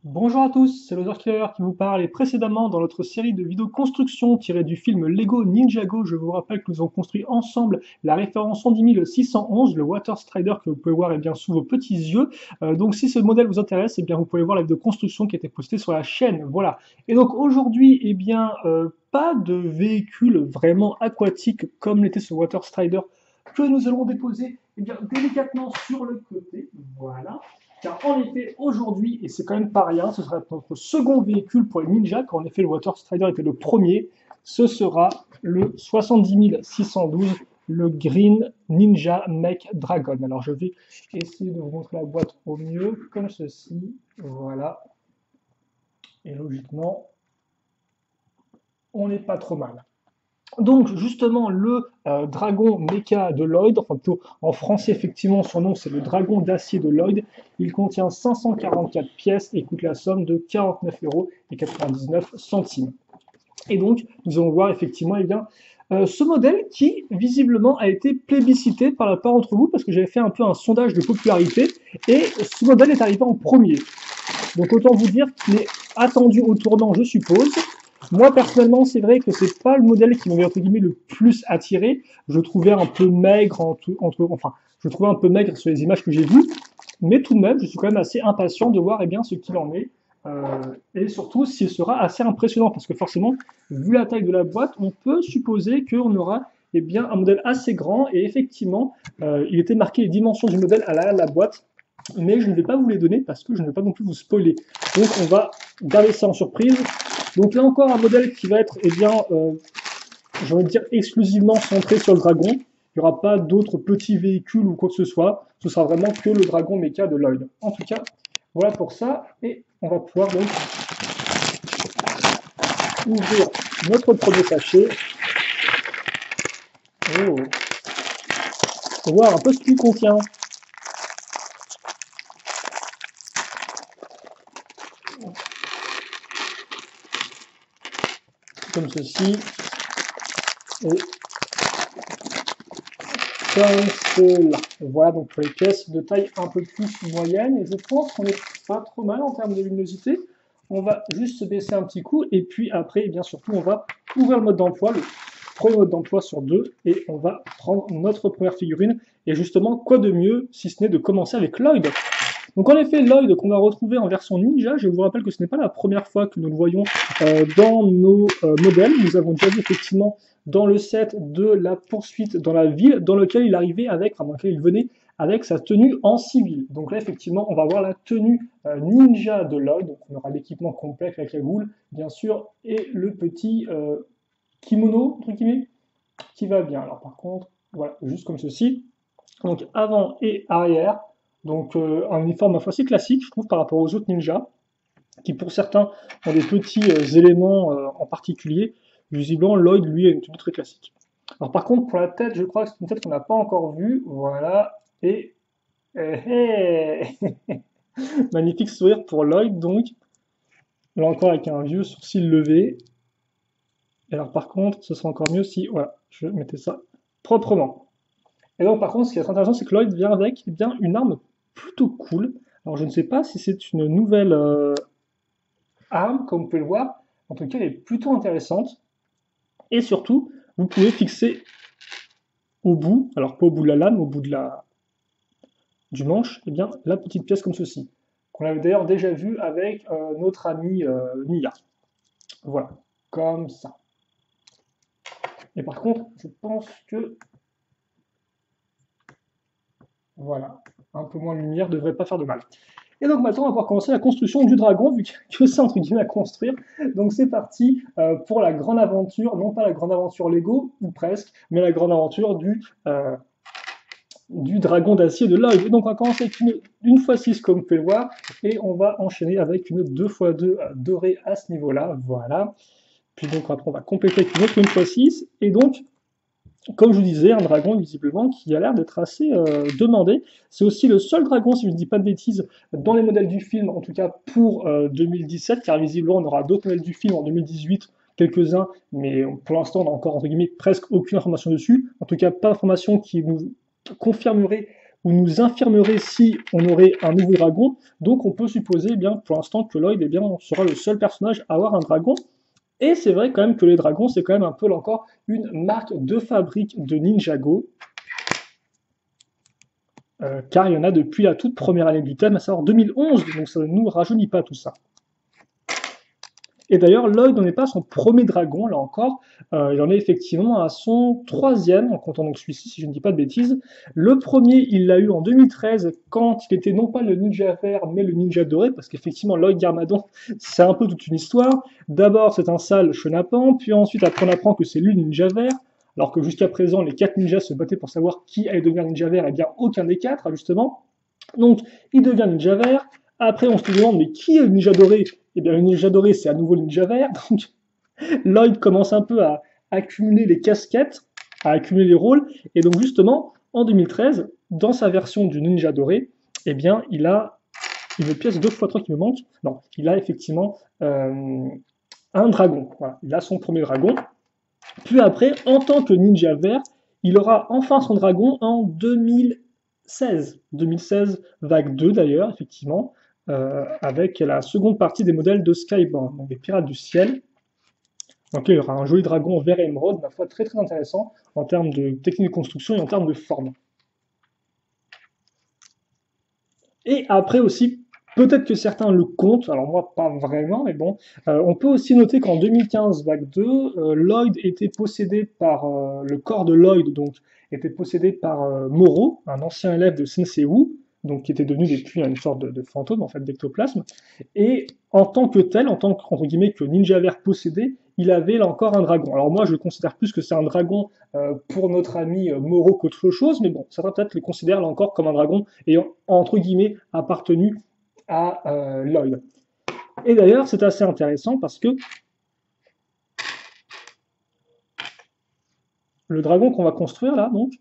Bonjour à tous, c'est Loser Killer qui vous parle et précédemment dans notre série de vidéos construction tirée du film Lego Ninjago, je vous rappelle que nous avons construit ensemble la référence 110611, le Water Strider que vous pouvez voir bien sous vos petits yeux. Donc si ce modèle vous intéresse, bien vous pouvez voir la vidéo construction qui a été postée sur la chaîne. Voilà. Et donc aujourd'hui, pas de véhicule vraiment aquatique comme l'était ce Water Strider que nous allons déposer délicatement sur le côté. Voilà. Car en effet, aujourd'hui, et c'est quand même pas rien, ce sera notre second véhicule pour les Ninja, car en effet le Water Strider était le premier, ce sera le 70612, le Green Ninja Mech Dragon. Alors je vais essayer de vous montrer la boîte au mieux, comme ceci, voilà. Et logiquement, on n'est pas trop mal. Donc justement le dragon mecha de Lloyd, enfin plutôt en français effectivement son nom c'est le dragon d'acier de Lloyd, il contient 544 pièces et coûte la somme de 49,99 €. Et donc nous allons voir effectivement ce modèle qui visiblement a été plébiscité par la part d'entre vous parce que j'avais fait un peu un sondage de popularité et ce modèle est arrivé en premier. Donc autant vous dire qu'il est attendu au tournant je suppose. Moi, personnellement, c'est vrai que c'est pas le modèle qui m'avait, entre guillemets, le plus attiré. Je trouvais un peu maigre, je trouvais un peu maigre sur les images que j'ai vues. Mais tout de même, je suis quand même assez impatient de voir, ce qu'il en est. Et surtout, s'il sera assez impressionnant. Parce que forcément, vu la taille de la boîte, on peut supposer qu'on aura, un modèle assez grand. Et effectivement, il était marqué les dimensions du modèle à l'arrière de la boîte. Mais je ne vais pas vous les donner parce que je ne vais pas non plus vous spoiler. Donc, on va garder ça en surprise. Donc là encore un modèle qui va être, j'ai envie de dire, exclusivement centré sur le dragon. Il n'y aura pas d'autres petits véhicules ou quoi que ce soit. Ce sera vraiment que le dragon mecha de Lloyd. En tout cas, voilà pour ça. Et on va pouvoir donc ouvrir notre premier sachet. Oh. Pour voir un peu ce qu'il contient. Comme ceci. Et comme cela. Voilà donc pour les pièces de taille un peu plus moyenne. Et je pense qu'on est pas trop mal en termes de luminosité. On va juste se baisser un petit coup. Et puis après, bien surtout, on va ouvrir le mode d'emploi, le premier mode d'emploi sur deux. Et on va prendre notre première figurine. Et justement, quoi de mieux si ce n'est de commencer avec Lloyd. Donc en effet, Lloyd qu'on va retrouver en version ninja, je vous rappelle que ce n'est pas la première fois que nous le voyons dans nos modèles. Nous avons déjà vu effectivement dans le set de la poursuite dans la ville, dans lequel il arrivait avec, enfin dans lequel il venait avec sa tenue en civil. Donc là effectivement, on va voir la tenue ninja de Lloyd. Donc on aura l'équipement complet avec la cagoule, bien sûr, et le petit kimono, entre guillemets, qui va bien. Alors par contre, voilà, juste comme ceci. Donc avant et arrière. Donc un uniforme assez classique, je trouve, par rapport aux autres ninjas, qui pour certains ont des petits éléments en particulier. Visiblement, Lloyd, lui, a une tenue très classique. Alors par contre, pour la tête, je crois que c'est une tête qu'on n'a pas encore vue. Voilà. Et magnifique sourire pour Lloyd, donc. Là encore avec un vieux sourcil levé. Et alors par contre, ce serait encore mieux si, voilà, je mettais ça proprement. Et donc, par contre, ce qui est très intéressant, c'est que Lloyd vient avec une arme plutôt cool. Alors, je ne sais pas si c'est une nouvelle arme, comme vous pouvez le voir. En tout cas, elle est plutôt intéressante. Et surtout, vous pouvez fixer au bout, alors pas au bout de la lame, au bout du manche, la petite pièce comme ceci. Qu'on avait d'ailleurs déjà vu avec notre ami Nia. Voilà, comme ça. Et par contre, je pense que voilà, un peu moins de lumière ne devrait pas faire de mal. Et donc maintenant, on va pouvoir commencer la construction du dragon, vu que c'est entre guillemets à construire. Donc c'est parti pour la grande aventure, non pas la grande aventure Lego, ou presque, mais la grande aventure du dragon d'acier de Lloyd. Et donc on va commencer avec une x6 comme vous pouvez le voir, et on va enchaîner avec une 2x2 dorée à ce niveau-là, voilà. Puis donc après on va compléter avec une autre 1x6, et donc comme je vous disais, un dragon visiblement qui a l'air d'être assez demandé. C'est aussi le seul dragon, si je ne dis pas de bêtises, dans les modèles du film, en tout cas pour 2017, car visiblement on aura d'autres modèles du film en 2018, quelques-uns, mais pour l'instant on n'a encore entre guillemets presque aucune information dessus. En tout cas, pas d'information qui nous confirmerait ou nous infirmerait si on aurait un nouveau dragon. Donc on peut supposer eh bien, pour l'instant que Lloyd eh bien, sera le seul personnage à avoir un dragon. Et c'est vrai quand même que les dragons, c'est quand même un peu là encore une marque de fabrique de Ninjago. Car il y en a depuis la toute première année du thème, à savoir 2011, donc ça ne nous rajeunit pas tout ça. Et d'ailleurs, Lloyd n'en est pas son premier dragon, là encore, il en est effectivement à son troisième, en comptant donc celui-ci, si je ne dis pas de bêtises. Le premier, il l'a eu en 2013, quand il était non pas le ninja vert, mais le ninja doré, parce qu'effectivement, Lloyd Garmadon, c'est un peu toute une histoire. D'abord, c'est un sale chenapan, puis ensuite, après, on apprend que c'est lui le ninja vert, alors que jusqu'à présent, les 4 ninjas se battaient pour savoir qui allait devenir ninja vert, et bien aucun des 4, justement. Donc, il devient ninja vert. Après, on se demande, mais qui est le ninja doré? Eh bien, le ninja doré, c'est à nouveau le ninja vert. Donc, Lloyd commence un peu à accumuler les casquettes, à accumuler les rôles. Et donc, justement, en 2013, dans sa version du ninja doré, eh bien, il a une pièce 2x3 qui me manque. Non, il a effectivement un dragon. Voilà, il a son premier dragon. Puis après, en tant que ninja vert, il aura enfin son dragon en 2016. 2016, vague 2 d'ailleurs, effectivement, avec la seconde partie des modèles de Skybound, donc des pirates du ciel. Donc là, il y aura un joli dragon vert émeraude, ma foi très très intéressant en termes de technique de construction et en termes de forme. Et après aussi, peut-être que certains le comptent, alors moi pas vraiment, mais bon, on peut aussi noter qu'en 2015, vague 2, Lloyd était possédé par, le corps de Lloyd, donc, était possédé par Moro, un ancien élève de Sensei Wu, donc qui était devenu depuis une sorte de fantôme, en fait, d'ectoplasme, et en tant que tel, en tant que, entre guillemets, que ninja vert possédé, il avait là encore un dragon. Alors moi, je considère plus que c'est un dragon pour notre ami Moro qu'autre chose, mais bon, certains peut-être le considèrent là encore comme un dragon ayant, entre guillemets, appartenu à Lloyd. Et d'ailleurs, c'est assez intéressant parce que le dragon qu'on va construire là, donc,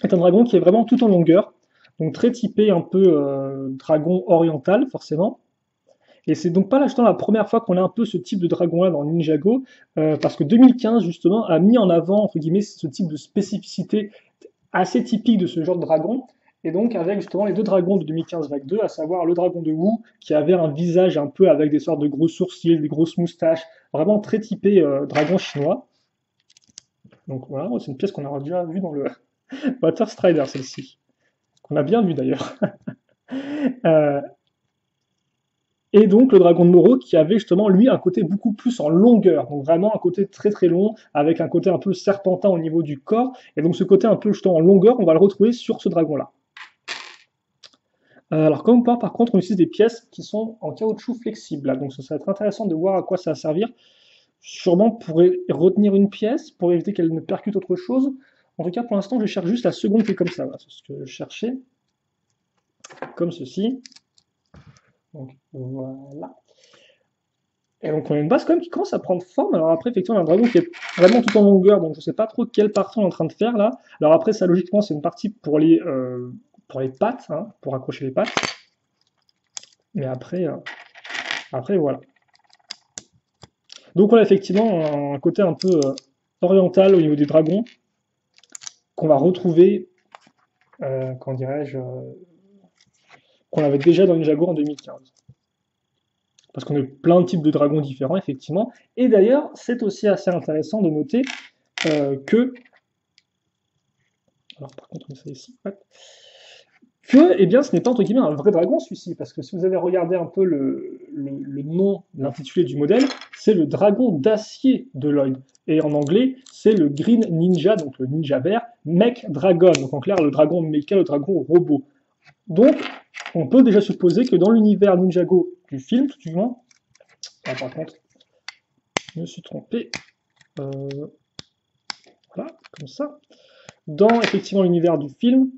est un dragon qui est vraiment tout en longueur, donc très typé un peu dragon oriental, forcément. Et c'est donc pas là, justement, la première fois qu'on a un peu ce type de dragon-là dans Ninjago, parce que 2015, justement, a mis en avant, entre guillemets, ce type de spécificité assez typique de ce genre de dragon. Et donc, avec justement les deux dragons de 2015 vague 2, à savoir le dragon de Wu, qui avait un visage un peu avec des sortes de gros sourcils, des grosses moustaches, vraiment très typé dragon chinois. Donc voilà, c'est une pièce qu'on a déjà vue dans le Water Strider, celle-ci. Qu'on a bien vu d'ailleurs. euh, Et donc le dragon de Moro qui avait justement lui un côté beaucoup plus en longueur, donc vraiment un côté très très long, avec un côté un peu serpentin au niveau du corps, et donc ce côté un peu justement en longueur, on va le retrouver sur ce dragon-là. Alors comme part par contre on utilise des pièces qui sont en caoutchouc flexible, donc ça va être intéressant de voir à quoi ça va servir, sûrement pour retenir une pièce, pour éviter qu'elle ne percute autre chose. En tout cas pour l'instant je cherche juste la seconde qui est comme ça, voilà, c'est ce que je cherchais, comme ceci. Donc voilà. Et donc on a une base quand même qui commence à prendre forme. Alors après, effectivement, on a un dragon qui est vraiment tout en longueur, donc je ne sais pas trop quelle partie on est en train de faire là. Alors après, ça logiquement, c'est une partie pour les pattes, hein, pour accrocher les pattes. Mais après, après voilà. Donc on a effectivement un côté un peu oriental au niveau des dragons, qu'on va retrouver, comment dirais-je, qu'on avait déjà dans Ninjago en 2015. Parce qu'on a plein de types de dragons différents, effectivement. Et d'ailleurs, c'est aussi assez intéressant de noter que... Alors par contre, on fait ici. Ouais. Que, eh bien, ce n'est pas entre guillemets un vrai dragon celui-ci, parce que si vous avez regardé un peu le nom, l'intitulé du modèle, c'est le dragon d'acier de Lloyd. Et en anglais, c'est le Green Ninja, donc le ninja vert, Mech Dragon, donc en clair le dragon mecha, le dragon robot. Donc, on peut déjà supposer que dans l'univers Ninjago du film, tout du moins, ah, par contre, je me suis trompé, voilà, comme ça, dans effectivement l'univers du film,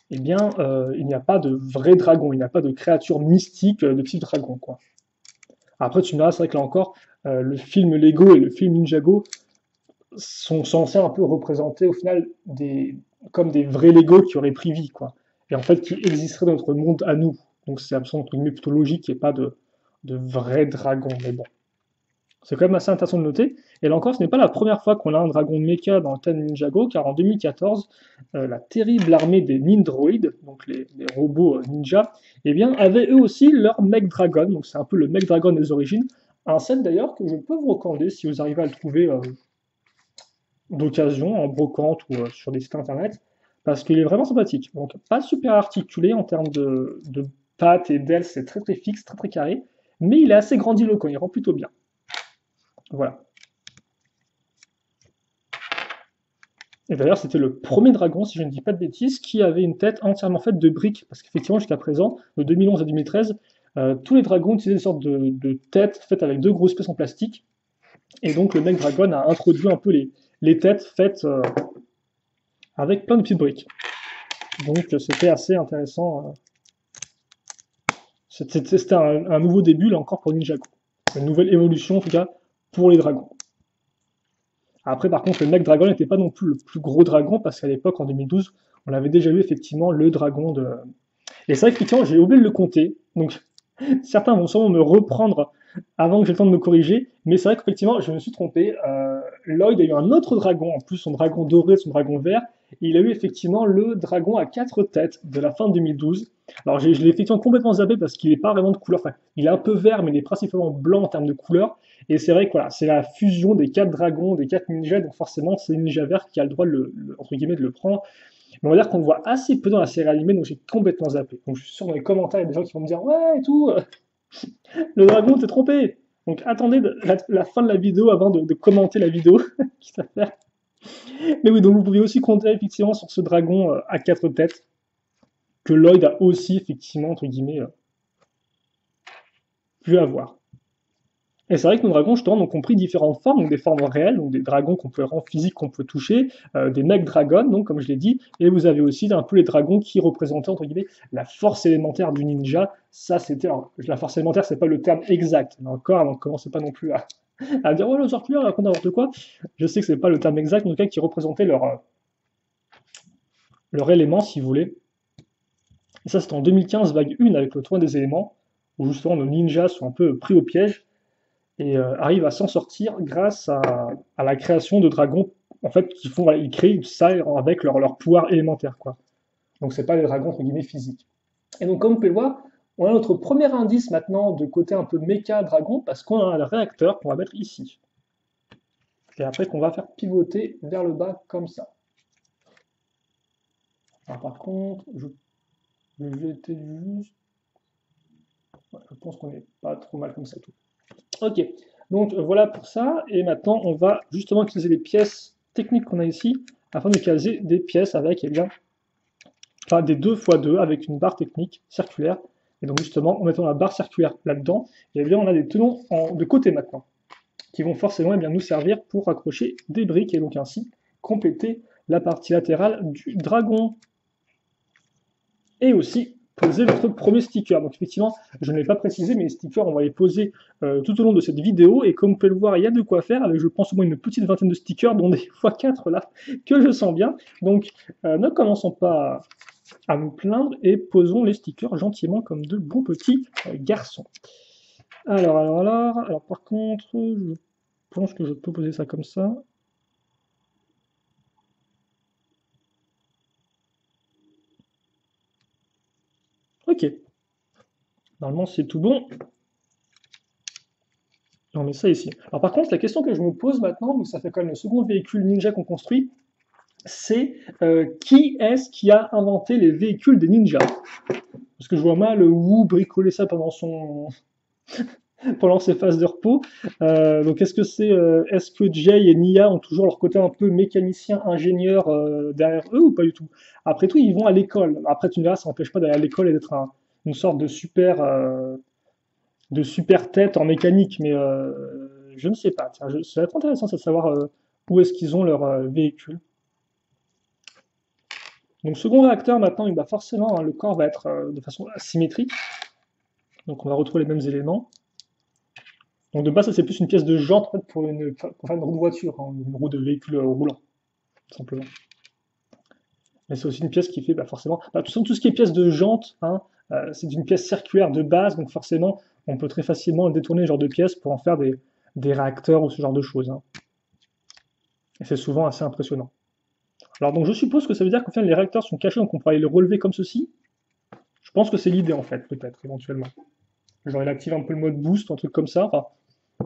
eh bien, il n'y a pas de vrai dragon, il n'y a pas de créature mystique de type dragon, quoi. Après, tu me diras, c'est vrai que là encore, le film Lego et le film Ninjago sont censés un peu représenter au final comme des vrais Lego qui auraient pris vie, quoi. Et en fait, qui existeraient dans notre monde à nous. Donc c'est absolument plutôt logique qu'il n'y ait pas de vrai dragon, mais bon. C'est quand même assez intéressant de noter. Et là encore, ce n'est pas la première fois qu'on a un dragon de mecha dans le thème Ninjago, car en 2014, la terrible armée des Nindroids, donc les robots ninja, eh bien, avaient eux aussi leur Mech Dragon, donc c'est un peu le Mech Dragon des origines. Un set d'ailleurs que je peux vous recommander si vous arrivez à le trouver d'occasion, en brocante ou sur des sites internet, parce qu'il est vraiment sympathique. Donc, pas super articulé en termes de pattes et d'ailes, c'est très très fixe, très très carré, mais il est assez grandiloquent, il rend plutôt bien. Voilà. Et d'ailleurs, c'était le premier dragon, si je ne dis pas de bêtises, qui avait une tête entièrement faite de briques. Parce qu'effectivement, jusqu'à présent, de 2011 à 2013, tous les dragons utilisaient des sortes de têtes faites avec deux grosses pièces en plastique. Et donc, le Mech Dragon a introduit un peu les têtes faites avec plein de petites briques. Donc, c'était assez intéressant. C'était un nouveau début, là encore, pour Ninjago. Une nouvelle évolution, en tout cas, pour les dragons. Après, par contre, le Mech Dragon n'était pas non plus le plus gros dragon, parce qu'à l'époque, en 2012, on avait déjà eu effectivement le dragon de. Et c'est vrai qu'effectivement, j'ai oublié de le compter. Donc, certains vont sûrement me reprendre avant que j'ai le temps de me corriger. Mais c'est vrai qu'effectivement, je me suis trompé. Lloyd a eu un autre dragon, en plus son dragon doré, son dragon vert. Et il a eu effectivement le dragon à 4 têtes de la fin de 2012. Alors, je l'ai effectivement complètement zappé parce qu'il n'est pas vraiment de couleur. Enfin, il est un peu vert, mais il est principalement blanc en termes de couleur. Et c'est vrai que voilà, c'est la fusion des 4 dragons, des 4 ninjas. Donc, forcément, c'est le ninja vert qui a le droit, entre guillemets, de le prendre. Mais on va dire qu'on le voit assez peu dans la série animée, donc j'ai complètement zappé. Donc je suis sûr dans les commentaires, il y a des gens qui vont me dire ouais et tout, le dragon t'es trompé. Donc attendez la fin de la vidéo avant de commenter la vidéo, quitte à faire. Mais oui, donc vous pouvez aussi compter effectivement sur ce dragon à 4 têtes que Lloyd a aussi effectivement entre guillemets pu avoir. Et c'est vrai que nos dragons, justement, ont pris différentes formes, donc des formes réelles, donc des dragons qu'on peut rendre physiques, qu'on peut toucher, des Mech Dragons, donc comme je l'ai dit, et vous avez aussi un peu les dragons qui représentaient, entre guillemets, la force élémentaire du ninja. Ça, c'était. La force élémentaire, c'est pas le terme exact. Mais encore, alors, commencez pas non plus à dire, oh, le sorcier, raconte n'importe quoi. Je sais que c'est pas le terme exact, mais en tout cas, qui représentait leur élément, si vous voulez. Et ça, c'était en 2015, vague 1, avec le tournoi des éléments, où justement nos ninjas sont un peu pris au piège et arrivent à s'en sortir grâce à la création de dragons en fait qui font voilà, ils créent ça avec leur pouvoir élémentaire quoi. Donc c'est pas des dragons entre guillemets physiques. Et donc comme vous pouvez le voir, on a notre premier indice maintenant de côté un peu méca dragon parce qu'on a un réacteur qu'on va mettre ici. Et après qu'on va faire pivoter vers le bas comme ça. Alors par contre, je vais jeter juste. Ouais, je pense qu'on n'est pas trop mal comme ça tout. Ok, donc voilà pour ça. Et maintenant, on va justement utiliser les pièces techniques qu'on a ici afin de caser des pièces avec, eh bien, enfin, des 2x2 avec une barre technique circulaire. Et donc justement, en mettant la barre circulaire là-dedans, eh bien, on a des tenons de côté maintenant qui vont forcément eh bien, nous servir pour accrocher des briques et donc ainsi compléter la partie latérale du dragon. Et aussi poser notre premier sticker. Donc effectivement, je ne l'ai pas précisé, mais les stickers, on va les poser tout au long de cette vidéo. Et comme vous pouvez le voir, il y a de quoi faire, avec je pense au moins une petite vingtaine de stickers, dont des x4 là, que je sens bien. Donc ne commençons pas à nous plaindre et posons les stickers gentiment comme de bons petits garçons. Alors, par contre, je pense que je peux poser ça comme ça. Ok. Normalement, c'est tout bon. On met ça ici. Alors par contre, la question que je me pose maintenant, où ça fait quand même le second véhicule ninja qu'on construit, c'est qui est-ce qui a inventé les véhicules des ninjas? Parce que je vois mal Wu bricoler ça pendant pendant ses phases de repos. Donc est-ce que Jay et Nia ont toujours leur côté un peu mécanicien, ingénieur derrière eux ou pas du tout? Après tout, ils vont à l'école. Après, tu me verras, ça n'empêche pas d'aller à l'école et d'être une sorte de super tête en mécanique, mais je ne sais pas. Tiens, ça va être intéressant de savoir où est-ce qu'ils ont leur véhicule. Donc second réacteur maintenant, il va forcément, le corps va être de façon asymétrique. Donc on va retrouver les mêmes éléments. Donc de base, ça c'est plus une pièce de jante en fait, pour faire une roue de voiture, hein, une roue de véhicule roulant, tout simplement. Mais c'est aussi une pièce qui fait forcément. Tout ce qui est pièce de jante, hein, c'est une pièce circulaire de base, donc forcément, on peut très facilement détourner ce genre de pièces pour en faire des réacteurs ou ce genre de choses, hein. Et c'est souvent assez impressionnant. Alors donc je suppose que ça veut dire qu'en fait les réacteurs sont cachés, donc on pourrait les relever comme ceci. Je pense que c'est l'idée en fait, peut-être, éventuellement. Genre il active un peu le mode boost, un truc comme ça. Enfin,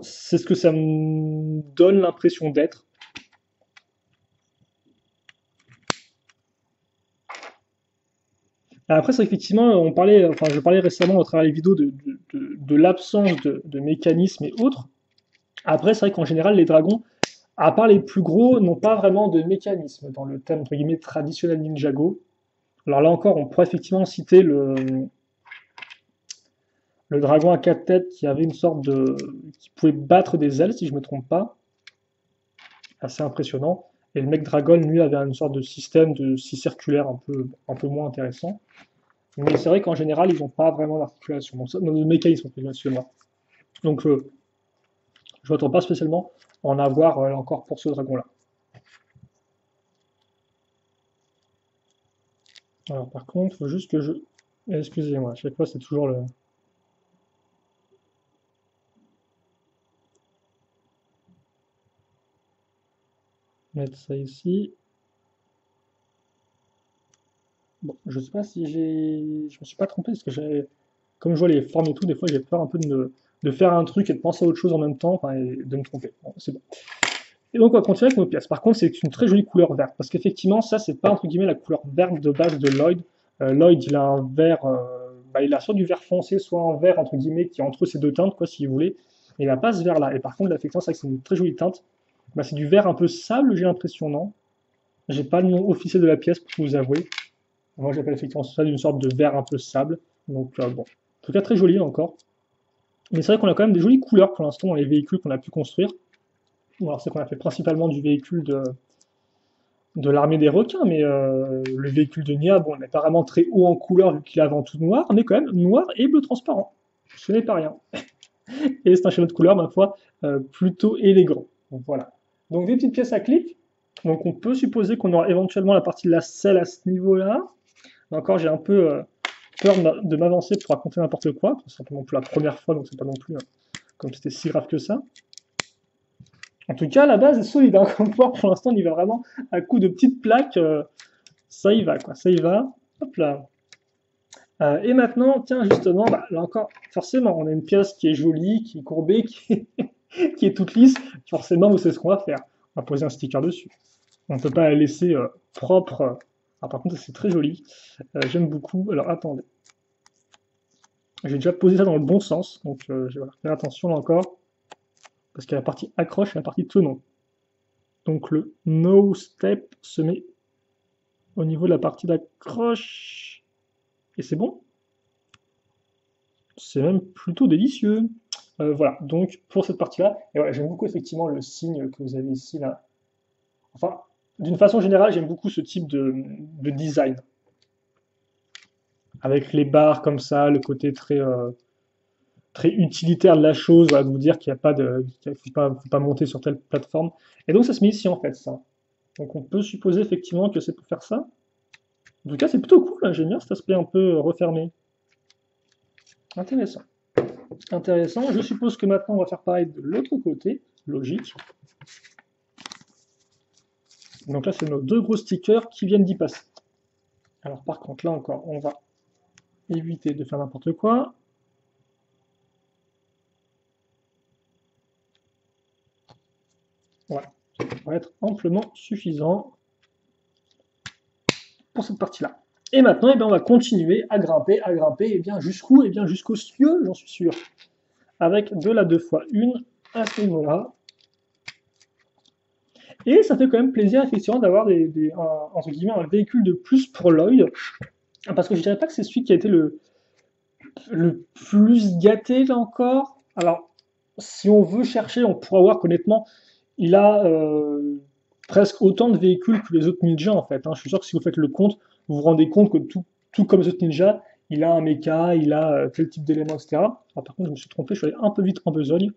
c'est ce que ça me donne l'impression d'être. Après, c'est effectivement, je parlais récemment au travers des vidéos de l'absence de mécanismes et autres. Après, c'est vrai qu'en général, les dragons, à part les plus gros, n'ont pas vraiment de mécanisme dans le thème entre guillemets traditionnel Ninjago. Alors là encore, on pourrait effectivement citer le dragon à quatre têtes qui avait une sorte de, qui pouvait battre des ailes, si je me trompe pas, assez impressionnant. Et le mec dragon, lui, avait une sorte de système de scie circulaire un peu moins intéressant. Mais c'est vrai qu'en général, ils n'ont pas vraiment d'articulation. Donc, de mécanisme, excusez-moi. Donc, je ne m'attends pas spécialement à en avoir encore pour ce dragon-là. Alors, par contre, il faut juste que je. Excusez-moi, à chaque fois, c'est toujours le. Mettre ça ici. Bon, je sais pas si j'ai. Je me suis pas trompé parce que j'ai. Comme je vois les formes et tout, des fois j'ai peur un peu de faire un truc et de penser à autre chose en même temps, enfin, et de me tromper. Bon, c'est bon. Et donc on va continuer avec nos pièces. Par contre, c'est une très jolie couleur verte, parce qu'effectivement, ça, c'est pas entre guillemets la couleur verte de base de Lloyd. Lloyd, il a un vert, il a soit du vert foncé, soit un vert entre guillemets qui est entre ces deux teintes, quoi, si vous voulez. Et il n'a pas ce vert-là. Et par contre, là, effectivement, c'est vrai que c'est une très jolie teinte. Bah, c'est du vert un peu sable, j'ai l'impression, non? J'ai pas le nom officiel de la pièce, pour vous avouer. Moi, j'appelle effectivement ça d'une sorte de vert un peu sable. Donc, bon. En tout cas, très joli encore. Mais c'est vrai qu'on a quand même des jolies couleurs pour l'instant dans les véhicules qu'on a pu construire. Bon, alors, c'est qu'on a fait principalement du véhicule de l'armée des requins, mais le véhicule de Nia, bon, n'est pas vraiment très haut en couleur vu qu'il est avant tout noir, mais quand même noir et bleu transparent. Ce n'est pas rien. Et c'est un schéma de couleur, ma foi, plutôt élégant. Donc voilà. Donc des petites pièces à clic. Donc on peut supposer qu'on aura éventuellement la partie de la selle à ce niveau-là. Encore, j'ai un peu peur de m'avancer pour raconter n'importe quoi. C'est simplement pour la première fois, donc c'est pas non plus comme c'était si grave que ça. En tout cas, la base est solide. Hein. Comme voir, pour l'instant, on y va vraiment à coup de petites plaques. Ça y va, quoi. Ça y va. Hop là. Et maintenant, tiens, justement, bah, là encore, forcément, on a une pièce qui est jolie, qui est courbée, qui est toute lisse. Forcément, vous savez ce qu'on va faire. On va poser un sticker dessus. On ne peut pas la laisser propre. Ah, par contre, c'est très joli. J'aime beaucoup. Alors, attendez. J'ai déjà posé ça dans le bon sens. Donc, je vais faire attention là encore. Parce qu'il y a la partie accroche et la partie tenon. Donc, le no step se met au niveau de la partie d'accroche. Et c'est bon. C'est même plutôt délicieux. Voilà, donc pour cette partie-là, et voilà, j'aime beaucoup effectivement le signe que vous avez ici là. Enfin, d'une façon générale, j'aime beaucoup ce type de design. Avec les barres comme ça, le côté très, très utilitaire de la chose, voilà, de vous dire qu'il n'y a pas de, qu'il faut pas monter sur telle plateforme. Et donc ça se met ici en fait, ça. Donc on peut supposer effectivement que c'est pour faire ça. En tout cas, c'est plutôt cool, hein, j'aime bien cet aspect un peu refermé. Intéressant. Intéressant. Je suppose que maintenant on va faire pareil de l'autre côté. Logique. Donc là, c'est nos deux gros stickers qui viennent d'y passer. Alors par contre, là encore, on va éviter de faire n'importe quoi. Voilà. Ça va être amplement suffisant pour cette partie-là. Et maintenant, eh bien, on va continuer à grimper, et bien jusqu'où? Et bien jusqu'au cieux, j'en suis sûr. Avec de la 2x1 à ce niveau-là. Et ça fait quand même plaisir, effectivement, d'avoir entre guillemets, un véhicule de plus pour Lloyd. Parce que je dirais pas que c'est celui qui a été le plus gâté, là encore. Alors, si on veut chercher, on pourra voir qu'honnêtement, il a presque autant de véhicules que les autres ninjas, en fait. Hein. Je suis sûr que si vous faites le compte, vous vous rendez compte que tout comme les autres ninjas, il a un mecha, il a tel type d'éléments, etc. Alors, par contre, je me suis trompé, je suis allé un peu vite en besogne,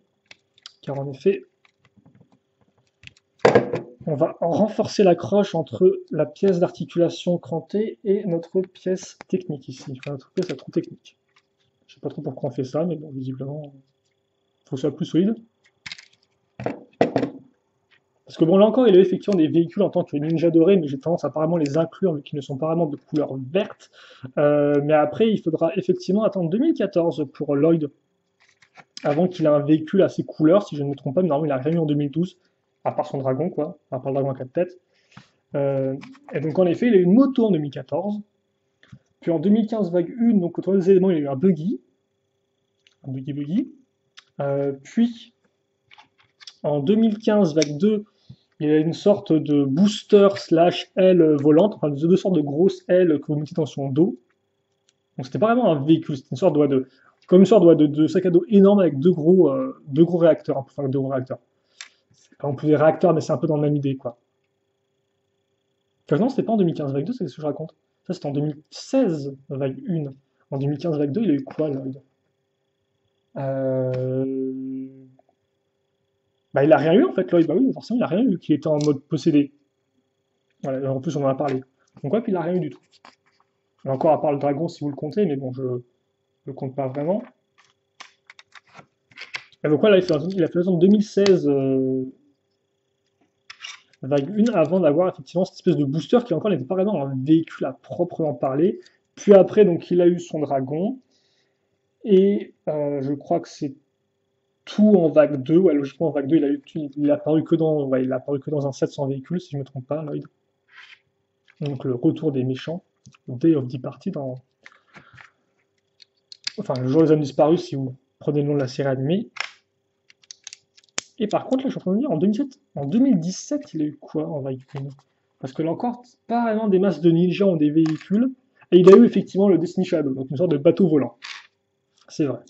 car en effet, on va renforcer l'accroche entre la pièce d'articulation crantée et notre pièce technique ici, enfin, notre pièce à trou technique. Je sais pas trop pourquoi on fait ça, mais bon, visiblement, il faut que ça soit plus solide. Parce que bon, là encore, il a effectivement des véhicules en tant que ninja doré, mais j'ai tendance à apparemment les inclure vu qu'ils ne sont pas vraiment de couleur verte. Mais après, il faudra effectivement attendre 2014 pour Lloyd, avant qu'il ait un véhicule à ses couleurs, si je ne me trompe pas, mais normalement il a rien eu en 2012, à part son dragon, quoi, à part le dragon à 4 têtes. Et donc en effet, il a eu une moto en 2014, puis en 2015 vague 1, donc au troisième élément, il a eu un buggy. Puis en 2015 vague 2, il y a une sorte de booster slash aile volante, enfin deux sortes de grosses ailes que vous mettez dans son dos. Donc c'était pas vraiment un véhicule, c'était une sorte comme une sorte de sac à dos énorme avec deux gros réacteurs, enfin deux gros réacteurs. C'est pas non plus des réacteurs, mais c'est un peu dans la même idée, quoi. Enfin, non, c'était pas en 2015 vague 2, c'est ce que je raconte. Ça, c'était en 2016 vague 1. En 2015 vague 2, il a eu quoi, là? Bah, il a rien eu, en fait, Lloyd. Bah oui, forcément, il a rien eu, qu'il était en mode possédé. Voilà, en plus, on en a parlé. Donc, ouais, puis il a rien eu du tout. Et encore, à part le dragon, si vous le comptez, mais bon, je le compte pas vraiment. Et donc, voilà, il a fait en 2016 vague 1 avant d'avoir effectivement cette espèce de booster qui encore n'était pas vraiment un véhicule à proprement parler. Puis après, donc, il a eu son dragon. Et je crois que c'est tout en vague 2. Ouais, logiquement, en vague 2, il a apparu que dans, ouais, il a apparu que dans un 700 véhicules, si je ne me trompe pas, Lloyd. Donc le retour des méchants, Day of the Party dans. Enfin, le jour des hommes disparus, si vous prenez le nom de la série animée. Et par contre, là, je suis en train de me dire, en 2017, il a eu quoi en vague 1? Parce que là encore, c'est pas vraiment des masses de ninjas ou des véhicules. Et il a eu effectivement le Destiny Shadow, donc une sorte de bateau volant. C'est vrai.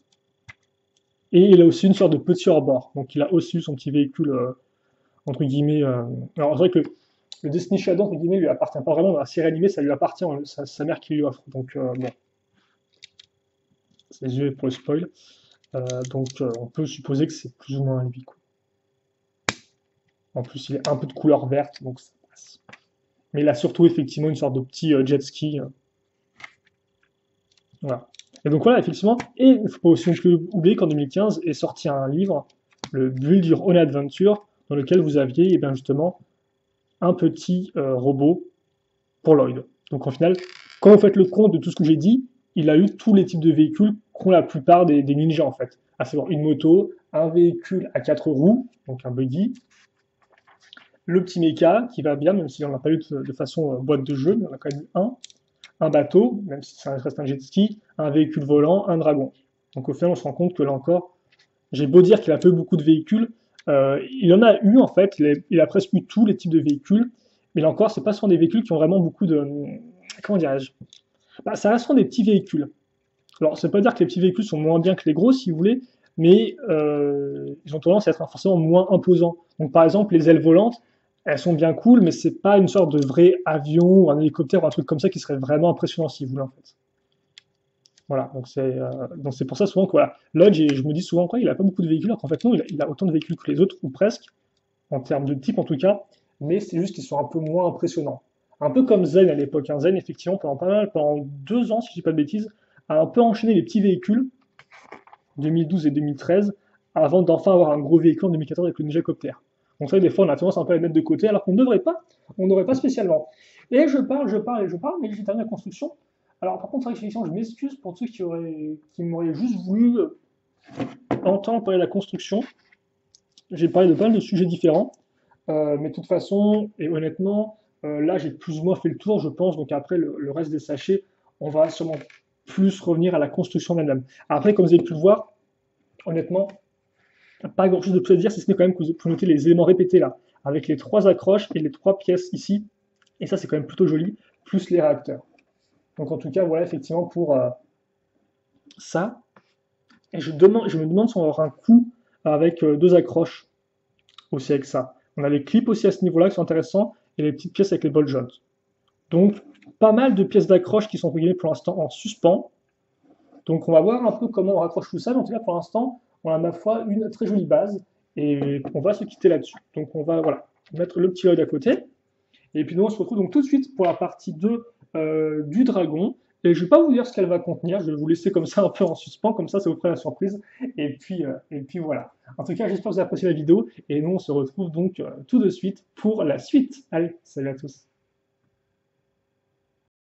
Et il a aussi une sorte de petit hors-bord. Donc il a aussi eu son petit véhicule, entre guillemets. Alors c'est vrai que le Destiny Shadow, entre guillemets, lui appartient pas vraiment dans la série animée, ça lui appartient, sa mère qui lui offre. Donc bon, c'est désolé pour le spoil. Donc on peut supposer que c'est plus ou moins lui, quoi. En plus, il est un peu de couleur verte, donc ça passe. Mais il a surtout effectivement une sorte de petit jet ski. Voilà. Et donc voilà, effectivement, et il ne faut pas aussi non plus oublier qu'en 2015 est sorti un livre, le Build Your Own Adventure, dans lequel vous aviez bien justement un petit robot pour Lloyd. Donc en final, quand vous faites le compte de tout ce que j'ai dit, il a eu tous les types de véhicules qu'ont la plupart des ninjas en fait. À savoir une moto, un véhicule à 4 roues, donc un buggy, le petit mecha qui va bien, même si on n'a pas eu de façon boîte de jeu, mais on a quand même eu un bateau, même si ça reste un jet ski, un véhicule volant, un dragon. Donc au final, on se rend compte que là encore, j'ai beau dire qu'il a peu beaucoup de véhicules, il en a eu en fait, il a presque eu tous les types de véhicules, mais là encore, c'est pas souvent des véhicules qui ont vraiment beaucoup de. Comment dirais-je? Bah, ça reste souvent des petits véhicules. Alors, ça veut pas dire que les petits véhicules sont moins bien que les gros, si vous voulez, mais ils ont tendance à être forcément moins imposants. Donc, par exemple, les ailes volantes, elles sont bien cool, mais c'est pas une sorte de vrai avion ou un hélicoptère ou un truc comme ça qui serait vraiment impressionnant, si vous voulez, en fait. Voilà, donc c'est pour ça souvent que voilà, Lodge, je me dis souvent quoi, il a pas beaucoup de véhicules, alors qu'en fait non, il a autant de véhicules que les autres, ou presque, en termes de type en tout cas, mais c'est juste qu'ils sont un peu moins impressionnants. Un peu comme Zen à l'époque. Hein. Zen, effectivement, pendant 2 ans, si je dis pas de bêtises, a un peu enchaîné les petits véhicules, 2012 et 2013, avant d'enfin avoir un gros véhicule en 2014 avec le Ninja Copter. Donc ça, des fois, on a tendance un peu à les mettre de côté, alors qu'on ne devrait pas, on n'aurait pas spécialement. Et je parle, mais j'ai terminé la construction. Alors par contre, c'est vrai que je m'excuse pour ceux qui m'auraient juste voulu entendre parler de la construction. J'ai parlé de pas mal de sujets différents. Mais de toute façon, et honnêtement, là j'ai plus ou moins fait le tour, je pense. Donc après, le reste des sachets, on va sûrement plus revenir à la construction d'elle-même. Après, comme vous avez pu le voir, honnêtement, pas grand chose de plus à dire, si ce n'est quand même que vous pouvez noter les éléments répétés là, avec les 3 accroches et les 3 pièces ici. Et ça, c'est quand même plutôt joli, plus les réacteurs. Donc en tout cas, voilà effectivement pour ça. Et je me demande si on aura un coup avec 2 accroches aussi avec ça. On a les clips aussi à ce niveau-là qui sont intéressants et les petites pièces avec les ball joints. Donc, pas mal de pièces d'accroche qui sont pour l'instant en suspens. Donc, on va voir un peu comment on raccroche tout ça. En tout cas, pour l'instant, on a à ma foi une très jolie base et on va se quitter là-dessus. Donc, on va voilà, mettre le petit Lloyd à côté. Et puis, nous, on se retrouve donc tout de suite pour la partie 2 du dragon. Et je vais pas vous dire ce qu'elle va contenir, je vais vous laisser comme ça un peu en suspens, comme ça vous fera la surprise. Et puis voilà. En tout cas, j'espère que vous avez apprécié la vidéo, et nous on se retrouve donc tout de suite pour la suite. Allez, salut à tous.